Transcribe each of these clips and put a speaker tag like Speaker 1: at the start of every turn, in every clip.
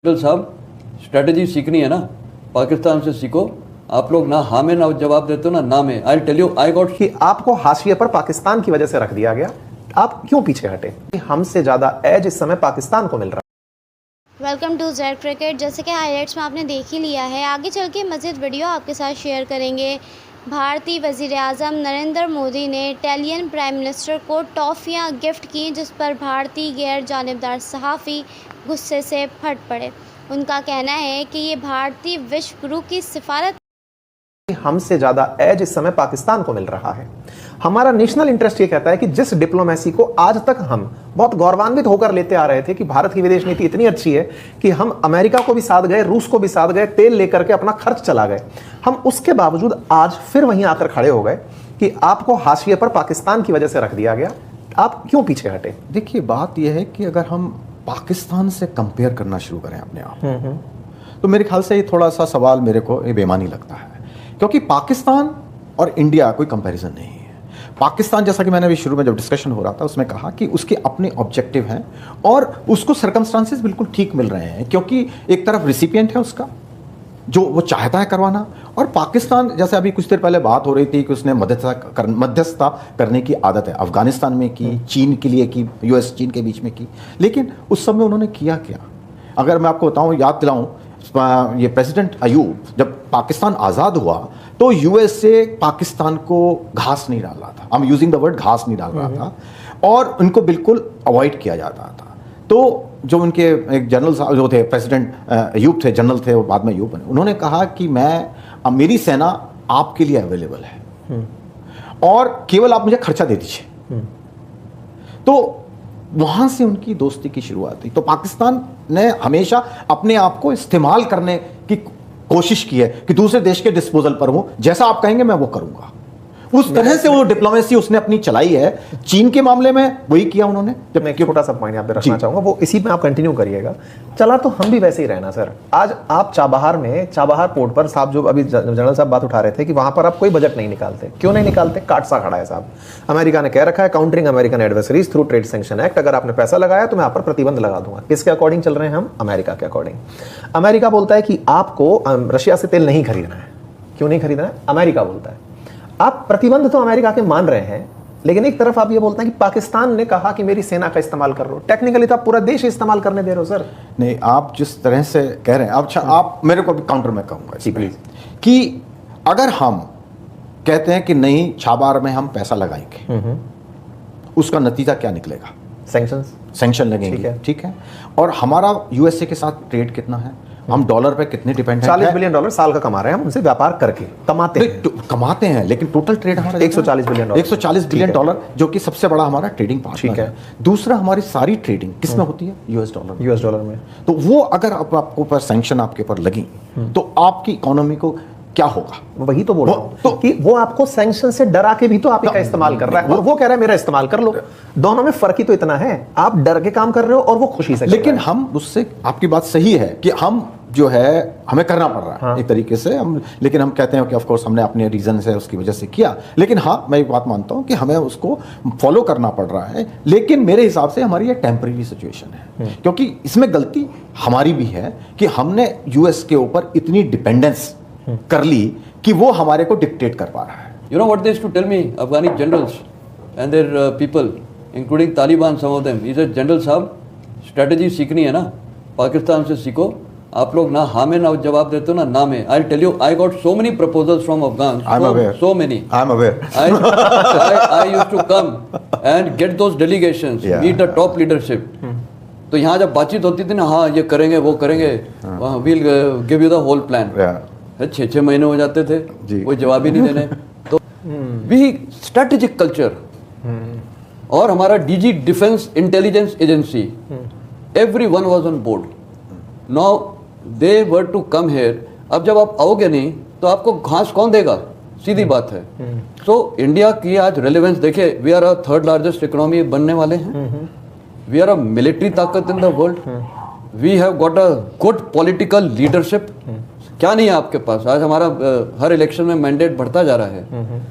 Speaker 1: साहब स्ट्रेटजी सीखनी है ना, पाकिस्तान से सीखो। आप लोग ना हाँ में ना जवाब देते हो ना में। I tell you I got
Speaker 2: कि आपको हाशिए पर पाकिस्तान की वजह से रख दिया गया, आप क्यों पीछे हटे? हमसे ज्यादा एज इस समय पाकिस्तान को मिल रहा है।
Speaker 3: Welcome to Z cricket. जैसे कि हाईलाइट्स में आपने देख ही लिया है, आगे चल के मज़ीद वीडियो आपके साथ शेयर करेंगे। भारतीय वज़ीर आज़म नरेंद्र मोदी ने इटालियन प्राइम मिनिस्टर को टॉफ़ियाँ गिफ्ट की, जिस पर भारतीय गैर जानिबदार सहाफ़ी गुस्से से फट पड़े। उनका कहना है कि ये भारतीय विश्व गुरु की सिफारत
Speaker 2: हमसे ज्यादा एज इस समय पाकिस्तान को मिल रहा है। हमारा नेशनल इंटरेस्ट ये कहता है कि जिस डिप्लोमेसी को आज तक हम बहुत गौरवान्वित होकर लेते आ रहे थे कि भारत की विदेश नीति इतनी अच्छी है कि हम अमेरिका को भी साथ गए, रूस को भी साथ गए, तेल लेकर के अपना खर्च चला गए, हम उसके बावजूद आज फिर वहीं आकर खड़े हो गए कि आपको हाशिए पर पाकिस्तान की वजह से रख दिया गया, आप क्यों पीछे हटे?
Speaker 4: देखिए, बात यह है कि अगर हम पाकिस्तान से कंपेयर करना शुरू करें अपने आप तो मेरे ख्याल से ये थोड़ा सा सवाल मेरे को ये बेमानी लगता है, क्योंकि पाकिस्तान और इंडिया कोई कंपैरिजन नहीं है। पाकिस्तान, जैसा कि मैंने अभी शुरू में जब डिस्कशन हो रहा था उसमें कहा कि उसके अपने ऑब्जेक्टिव हैं और उसको सर्कमस्टांसेस बिल्कुल ठीक मिल रहे हैं, क्योंकि एक तरफ रिसिपिएंट है उसका जो वो चाहता है करवाना, और पाकिस्तान, जैसे अभी कुछ देर पहले बात हो रही थी कि उसने मध्यस्थता करने की आदत है, अफगानिस्तान में की, चीन के लिए की, यूएस चीन के बीच में की, लेकिन उस समय उन्होंने किया क्या? अगर मैं आपको बताऊं, याद दिलाऊं, ये प्रेसिडेंट अयूब जब पाकिस्तान आज़ाद हुआ तो यूएस से पाकिस्तान को घास नहीं डाल रहा था, I am using the word घास नहीं डाल रहा था, और उनको बिल्कुल अवॉइड किया जाता था। तो जो उनके एक जनरल साहब जो थे, प्रेसिडेंट अयूब थे, जनरल थे, वो बाद में अयूब बने, उन्होंने कहा कि मेरी सेना आपके लिए अवेलेबल है और केवल आप मुझे खर्चा दे दीजिए। तो वहां से उनकी दोस्ती की शुरुआत हुई। तो पाकिस्तान ने हमेशा अपने आप को इस्तेमाल करने की कोशिश की है कि दूसरे देश के डिस्पोजल पर हूं, जैसा आप कहेंगे मैं वो करूंगा। उस तरह से वो डिप्लोमेसी उसने अपनी चलाई है। चीन के मामले में वही किया उन्होंने। जब
Speaker 2: मैं छोटा सा पॉइंट यहाँ पे रखना चाहूंगा, वो इसी में आप कंटिन्यू करिएगा। चला तो हम भी वैसे ही रहना सर। आज आप चाबहार पोर्ट पर, साहब जो अभी जनरल साहब बात उठा रहे थे कि वहां पर आप कोई बजट नहीं निकालते, क्यों नहीं निकालते? काट सा खड़ा है साहब। अमेरिका ने कह रखा है countering American adversaries through trade sanction act, अगर आपने पैसा लगाया तो मैं आप पर प्रतिबंध लगा दूंगा। किसके अकॉर्डिंग चल रहे हैं हम? अमेरिका के अकॉर्डिंग। अमेरिका बोलता है कि आपको रशिया से तेल नहीं खरीदना है। क्यों नहीं खरीदना है? अमेरिका बोलता है। आप प्रतिबंध तो अमेरिका के मान रहे हैं, लेकिन एक तरफ आप ये बोलते हैं कि पाकिस्तान ने कहा कि मेरी सेना का इस्तेमाल कर लो। टेक्निकली तो आप पूरा देश इस्तेमाल करने दे रहे हो सर।
Speaker 4: नहीं, आप जिस तरह से कह रहे हैं, अच्छा आप मेरे को भी काउंटर में कहूंगा
Speaker 2: जी प्लीज,
Speaker 4: कि अगर हम कहते हैं कि नहीं, छाबार में हम पैसा लगाएंगे, उसका नतीजा क्या निकलेगा? सैंक्शन लगेंगे, ठीक है। और हमारा यूएसए के साथ ट्रेड कितना है? हम डॉलर पे कितने डिपेंडेंट हैं?
Speaker 2: $40 बिलियन साल का कमा रहे हैं हम उनसे, व्यापार करके
Speaker 4: कमाते हैं, लेकिन टोटल ट्रेड हमारा
Speaker 2: $140 बिलियन
Speaker 4: डॉलर, जो कि सबसे बड़ा हमारा ट्रेडिंग पार्टनर है। दूसरा, हमारी सारी ट्रेडिंग किस में होती है? यूएस डॉलर में। तो वो अगर आपको पर सैंक्शन आपके ऊपर लगी तो आपकी इकोनॉमी को क्या होगा?
Speaker 2: वही तो बोल रहा हूं, तो कि वो आपको सैंक्शन से डरा के भी तो आप इसका इस्तेमाल कर रहा है, और वो कह रहा है मेरा इस्तेमाल कर लो। दोनों में फर्क ही तो इतना है, आप डर के काम कर रहे हो और वो खुशी से।
Speaker 4: लेकिन हम उससे, आपकी बात सही है कि हम जो है हमें करना पड़ रहा है एक तरीके से हम, लेकिन हम कहते हैं कि ऑफ कोर्स हमने अपने रीजन से उसकी वजह से किया, लेकिन हाँ, मैं एक बात मानता हूं कि हमें उसको फॉलो करना पड़ रहा है। लेकिन मेरे हिसाब से हमारी ये टेम्परेरी सिचुएशन है, क्योंकि इसमें गलती हमारी भी है कि हमने यूएस के ऊपर इतनी डिपेंडेंस कर ली कि वो हमारे को डिक्टेट कर पा रहा है।
Speaker 1: You know what they used to tell me, Afghani generals and their people, including Taliban, some of them. He said, general साहब स्ट्रेटजी सीखनी है ना, पाकिस्तान से सीखो। आप लोग ना हाँ में ना जवाब देते हो ना में। I'll tell you, I got so many proposals from Afghans.
Speaker 4: I'm aware.
Speaker 1: So many.
Speaker 4: I'm aware.
Speaker 1: I used to come and get those delegations, meet the top leadership. तो यहाँ जब बातचीत होती थी ना, हाँ ये करेंगे वो करेंगे, we'll give you the whole plan. 6 महीने हो जाते थे, कोई जवाब ही नहीं देने। तो भी स्ट्रेटेजिक कल्चर, और हमारा DG defence intelligence agency, everyone was on board. Now they were to come here. अब जब आप आओगे नहीं तो आपको घास कौन देगा? सीधी बात है। सो इंडिया की आज रेलेवेंस देखिए, we are a third largest economy बनने वाले हैं, वी आर अ मिलिट्री ताकत in the world, we have got a good political leadership. क्या नहीं है आपके पास? आज हमारा हर इलेक्शन में मैंडेट बढ़ता जा रहा है।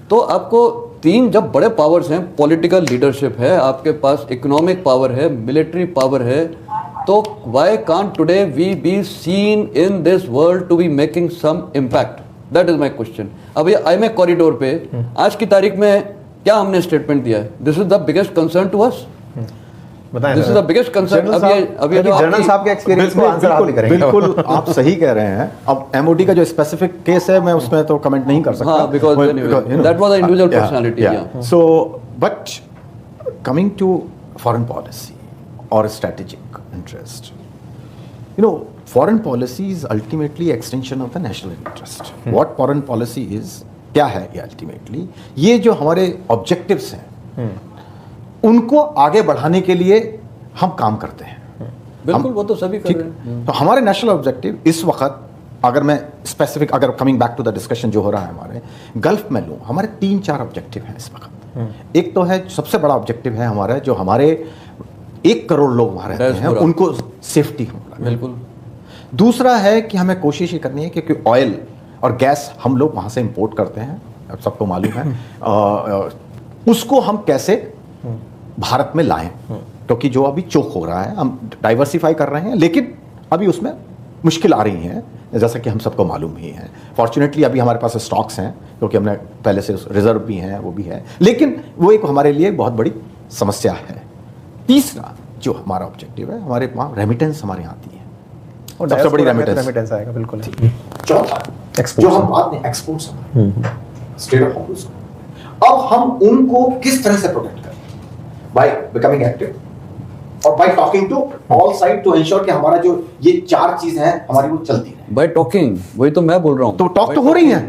Speaker 1: तो आपको तीन जब बड़े पावर्स हैं, पॉलिटिकल लीडरशिप है आपके पास, इकोनॉमिक पावर है, मिलिट्री पावर है, तो why can't today we be seen in this world to be making some impact? That is my question. अब ये IMEC कॉरिडोर पे आज की तारीख में क्या हमने स्टेटमेंट दिया है? This is the biggest concern to us. This is the biggest concern. अभी
Speaker 2: जनरल साहब के एक्सपीरियंस को आंसर आप ही करेंगे।
Speaker 4: बिल्कुल आप सही कह रहे हैं। अब MOD का जो स्पेसिफिक केस है मैं उसमें तो कमेंट नहीं कर सकता।
Speaker 1: हाँ, because that was an individual personality. Yeah.
Speaker 4: So, but coming to foreign policy or strategic interest, foreign policy is ultimately extension of the national interest. What foreign policy is, क्या है ये ultimately? ये जो हमारे objectives हैं, उनको आगे बढ़ाने के लिए हम काम करते हैं।
Speaker 1: बिल्कुल, वो तो सभी कर रहे हैं।
Speaker 4: तो हमारे नेशनल ऑब्जेक्टिव इस वक्त, अगर मैं स्पेसिफिक, अगर coming back to the discussion जो हो रहा है हमारे गल्फ में लूँ, हमारे 3-4 ऑब्जेक्टिव हैं इस वक्त। एक तो है, सबसे बड़ा ऑब्जेक्टिव है हमारा, जो हमारे 1 करोड़ लोग वहाँ रहते हैं उनको सेफ्टी हो।
Speaker 1: बिल्कुल।
Speaker 4: दूसरा है कि हमें कोशिश ये करनी है कि ऑयल और गैस हम लोग वहाँ से इंपोर्ट करते हैं, अब सबको मालूम है, उसको हम कैसे भारत में लाएं, क्योंकि जो अभी चोक हो रहा है, हम डाइवर्सिफाई कर रहे हैं लेकिन अभी उसमें मुश्किल आ रही है, जैसा कि हम सबको मालूम ही है। फॉर्चुनेटली अभी हमारे पास स्टॉक्स हैं, क्योंकि हमने पहले से रिजर्व भी हैं, वो भी है, लेकिन वो एक हमारे लिए बहुत बड़ी समस्या है। तीसरा जो हमारा ऑब्जेक्टिव है, हमारे वहाँ रेमिटेंस हमारे यहाँ आती है, और सबसे बड़ी रेमिटेंस
Speaker 2: आएगा। बिल्कुल।
Speaker 4: चौथा जो हम बात में एक्सपोर्ट्स, स्टेट ऑफ हॉर्मुज़, अब हम उनको किस तरह से प्रोटेक्ट करें, बाय बिकमिंग एक्टिव और by talking to all side to ensure कि हमारा जो ये 4 चीज हैं हमारी वो चलती रहे।
Speaker 1: बाय टॉकिंग, वही तो मैं बोल रहा हूँ।
Speaker 4: तो टॉक तो हो रही है,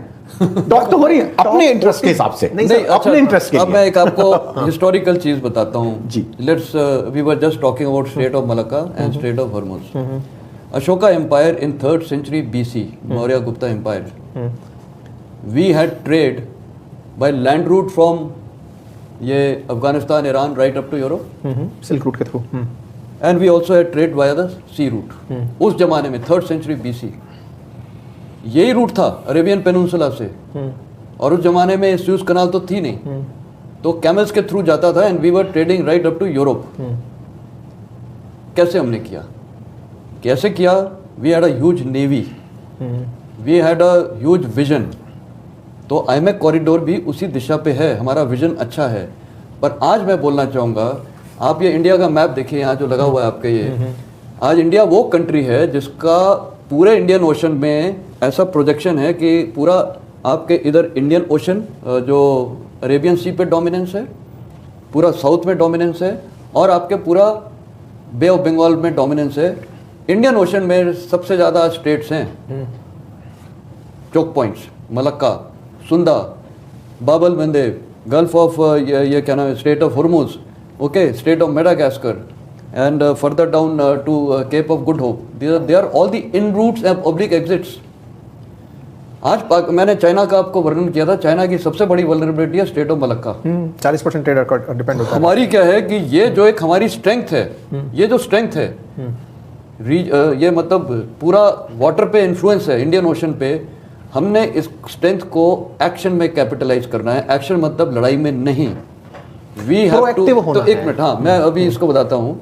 Speaker 4: टॉक तो हो रही है अपने इंटरेस्ट के हिसाब से, नहीं अपने इंटरेस्ट के।
Speaker 1: अब मैं एक आपको हिस्टोरिकल चीज बताता हूँ
Speaker 4: जी।
Speaker 1: Let's we were just talking about Strait of Malacca and Strait of Hormuz. Ashoka Empire in 3rd century BC, Maurya Gupta Empire, we had trade by land route from ये Afghanistan, Iran right up to Europe,
Speaker 2: silk route के through,
Speaker 1: and we also had trade via the sea route. उस जमाने में 3rd century BC यही root था Arabian peninsula से, और उस जमाने में स्यूज कनाल तो थी नहीं, तो कैमल्स के थ्रू जाता था and we were trading right up to Europe. कैसे हमने किया, कैसे किया? We had a huge navy, we had a huge vision. तो आईमेक कॉरिडोर भी उसी दिशा पे है, हमारा विजन अच्छा है। पर आज मैं बोलना चाहूँगा, आप ये इंडिया का मैप देखिए यहाँ जो लगा हुआ है आपके, ये आज इंडिया वो कंट्री है जिसका पूरे इंडियन ओशन में ऐसा प्रोजेक्शन है कि पूरा आपके इधर इंडियन ओशन जो अरेबियन सी पे डोमिनेंस है, पूरा साउथ में डोमिनेंस है, और आपके पूरा बे ऑफ बंगाल में डोमिनेंस है। इंडियन ओशन में सबसे ज़्यादा स्टेट्स हैं, choke points, Malacca, Sunda, Babal मंदेब, gulf of ये क्या नाम है, strait of Hormuz, okay, strait of Madagascar, and further down to Cape of Good Hope. They are all the in routes and oblique exits. आज मैंने China का आपको वर्णन किया था, चाइना की सबसे बड़ी वल्नरेबिलिटी है strait of Malacca.
Speaker 2: 40% trade depend होता है।
Speaker 1: हमारी क्या है कि ये जो एक हमारी स्ट्रेंथ है, ये जो स्ट्रेंथ है, ये मतलब पूरा वाटर पे इन्फ्लुएंस है इंडियन ओशन पे, हमने इस स्ट्रेंथ को एक्शन में कैपिटलाइज करना है। एक्शन मतलब लड़ाई में नहीं, वी हैव टू। तो एक मिनट, हाँ मैं अभी इसको बताता हूँ।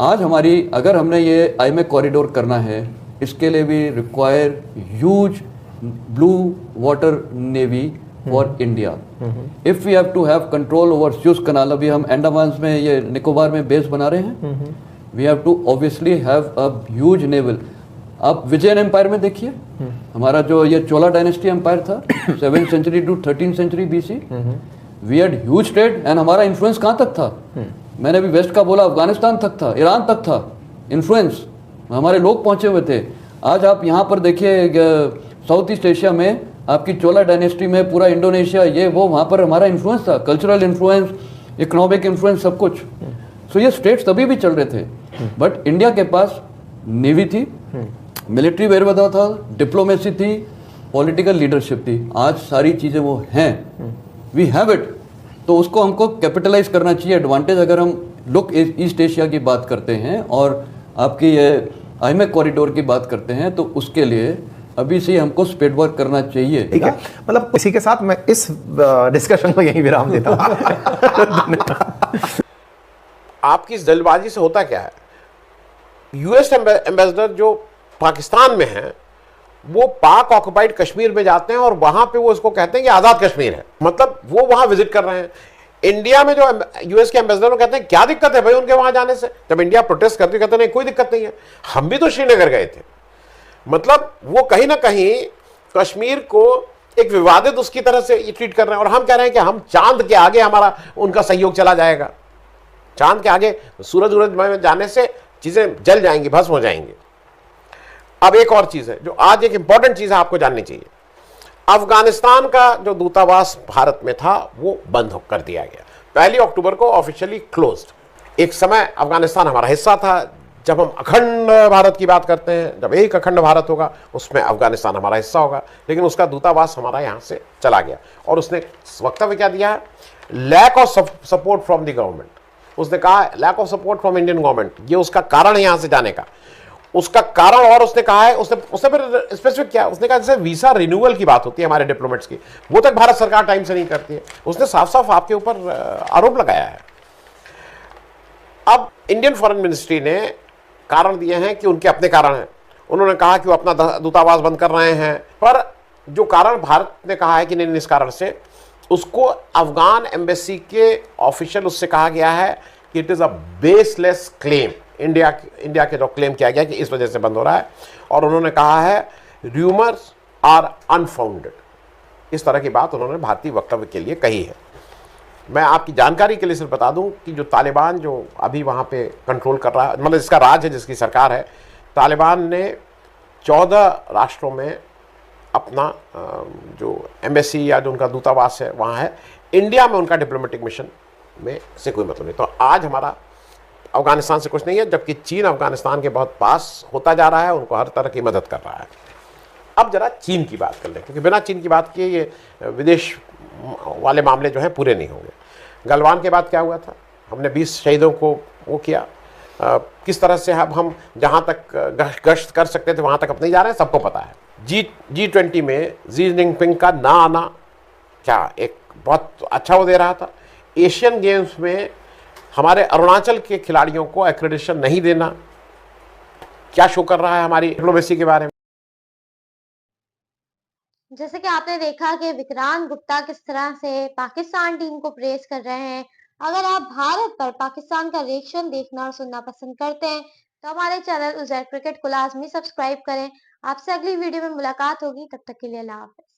Speaker 1: आज हमारी, अगर हमने ये आईमेक कॉरिडोर करना है, इसके लिए भी require huge blue water navy for India. If we have to have control over Suez Canal, अभी हम अंडमान में, ये निकोबार में बेस बना रहे हैं, we have to obviously have a huge naval. आप विजयन एम्पायर में देखिए, हमारा जो ये चोला डायनेस्टी एम्पायर था 7th century to 13th century BC, we had huge trade, and हमारा इन्फ्लुएंस कहाँ तक था? मैंने अभी वेस्ट का बोला, अफगानिस्तान तक था, ईरान तक था इन्फ्लुएंस, हमारे लोग पहुंचे हुए थे। आज आप यहाँ पर देखिए साउथ ईस्ट एशिया में आपकी चोला डायनेस्टी में पूरा इंडोनेशिया, ये वो, वहाँ पर हमारा इन्फ्लुएंस था, कल्चरल इन्फ्लुएंस, इकोनॉमिक इन्फ्लुएंस, सब कुछ। सो ये स्टेट्स तभी भी चल रहे थे, बट इंडिया के पास नेवी थी, मिलिट्री वेरवदा था, डिप्लोमेसी थी, पॉलिटिकल लीडरशिप थी। आज सारी चीज़ें वो हैं, वी हैव इट। तो उसको हमको कैपिटलाइज करना चाहिए एडवांटेज। अगर हम लुक ईस्ट एशिया की बात करते हैं और आपकी ये आईमेक कॉरिडोर की बात करते हैं, तो उसके लिए अभी से हमको स्पीड वर्क करना चाहिए।
Speaker 2: ठीक है, मतलब इसी के साथ मैं इस डिस्कशन को यहीं विराम देता हूँ।
Speaker 5: आपकी इस जल्दबाजी से होता क्या है? यूएस एम्बेसडर जो पाकिस्तान में है वो पाक ऑक्युपाइड कश्मीर में जाते हैं और वहां पे वो इसको कहते हैं कि आजाद कश्मीर है, मतलब वो वहां विजिट कर रहे हैं। इंडिया में जो यूएस के एम्बेसडर कहते हैं क्या दिक्कत है भाई उनके वहां जाने से, जब इंडिया प्रोटेस्ट करती कहते नहीं कोई दिक्कत नहीं है, हम भी तो श्रीनगर गए थे। मतलब वो कहीं ना कहीं कश्मीर को एक विवादित उसकी तरह से ट्रीट कर रहे हैं, और हम कह रहे हैं कि हम चांद के आगे हमारा उनका सहयोग चला जाएगा, चांद के आगे सूरज में जाने से चीजें जल जाएंगी, भस्म हो जाएंगी। अब एक और चीज है जो आज एक इंपॉर्टेंट चीज है आपको जाननी चाहिए, अफगानिस्तान का जो दूतावास भारत में था वो बंद कर दिया गया 1 अक्टूबर को, ऑफिशियली क्लोज्ड। एक समय अफगानिस्तान हमारा हिस्सा था, जब हम अखंड भारत की बात करते हैं, जब एक अखंड भारत होगा उसमें अफगानिस्तान हमारा हिस्सा होगा, लेकिन उसका दूतावास हमारा यहां से चला गया। और उसने वक्तव्य क्या दिया है, lack of support from the government, उसने कहा lack of support from Indian government, ये उसका कारण है यहां से जाने का, उसका कारण। और उसने कहा है, उसने फिर स्पेसिफिक किया, उसने कहा जैसे वीसा रिन्यूअल की बात होती है हमारे डिप्लोमेट्स की, वो तक भारत सरकार टाइम से नहीं करती है, उसने साफ साफ आपके ऊपर आरोप लगाया है। अब इंडियन फॉरेन मिनिस्ट्री ने कारण दिए हैं कि उनके अपने कारण हैं, उन्होंने कहा कि वो अपना दूतावास बंद कर रहे हैं, पर जो कारण भारत ने कहा है कि नहीं इस कारण से, उसको अफगान एम्बेसी के ऑफिशियल उससे कहा गया है कि it is a baseless claim, India के जो क्लेम किया गया कि इस वजह से बंद हो रहा है, और उन्होंने कहा है र्यूमर्स आर अनफाउंडेड, इस तरह की बात उन्होंने भारतीय वक्तव्य के लिए कही है। मैं आपकी जानकारी के लिए सिर्फ बता दूं कि जो तालिबान जो अभी वहां पे कंट्रोल कर रहा है, मतलब जिसका राज है, जिसकी सरकार है, तालिबान ने 14 राष्ट्रों में अपना जो एम्बेसी या जो उनका दूतावास है वहाँ है, इंडिया में उनका डिप्लोमेटिक मिशन में से कोई मतलब नहीं। तो आज हमारा अफगानिस्तान से कुछ नहीं है, जबकि चीन अफगानिस्तान के बहुत पास होता जा रहा है, उनको हर तरह की मदद कर रहा है। अब जरा चीन की बात कर लें, क्योंकि बिना चीन की बात किए ये विदेश वाले मामले जो हैं पूरे नहीं होंगे। गलवान के बाद क्या हुआ था, हमने 20 शहीदों को वो किया, किस तरह से अब हम जहाँ तक गश्त कर सकते थे वहाँ तक अब नहीं जा रहे हैं, सबको पता है। G20 में जी जिनपिंग का ना आना क्या एक बहुत अच्छा वो दे रहा था। एशियन गेम्स में हमारे अरुणाचल के खिलाड़ियों को एक्रेडिटेशन नहीं देना क्या शो कर रहा है हमारी डिप्लोमेसी के बारे में।
Speaker 3: जैसे कि आपने देखा कि विक्रांत गुप्ता किस तरह से पाकिस्तान टीम को प्रेज कर रहे हैं। अगर आप भारत पर पाकिस्तान का रिएक्शन देखना और सुनना पसंद करते हैं तो हमारे चैनल उज़ैर क्रिकेट को लाजमी सब्सक्राइब करें। आपसे अगली वीडियो में मुलाकात होगी, तब तक के लिए अल्लाह हाफ़िज़।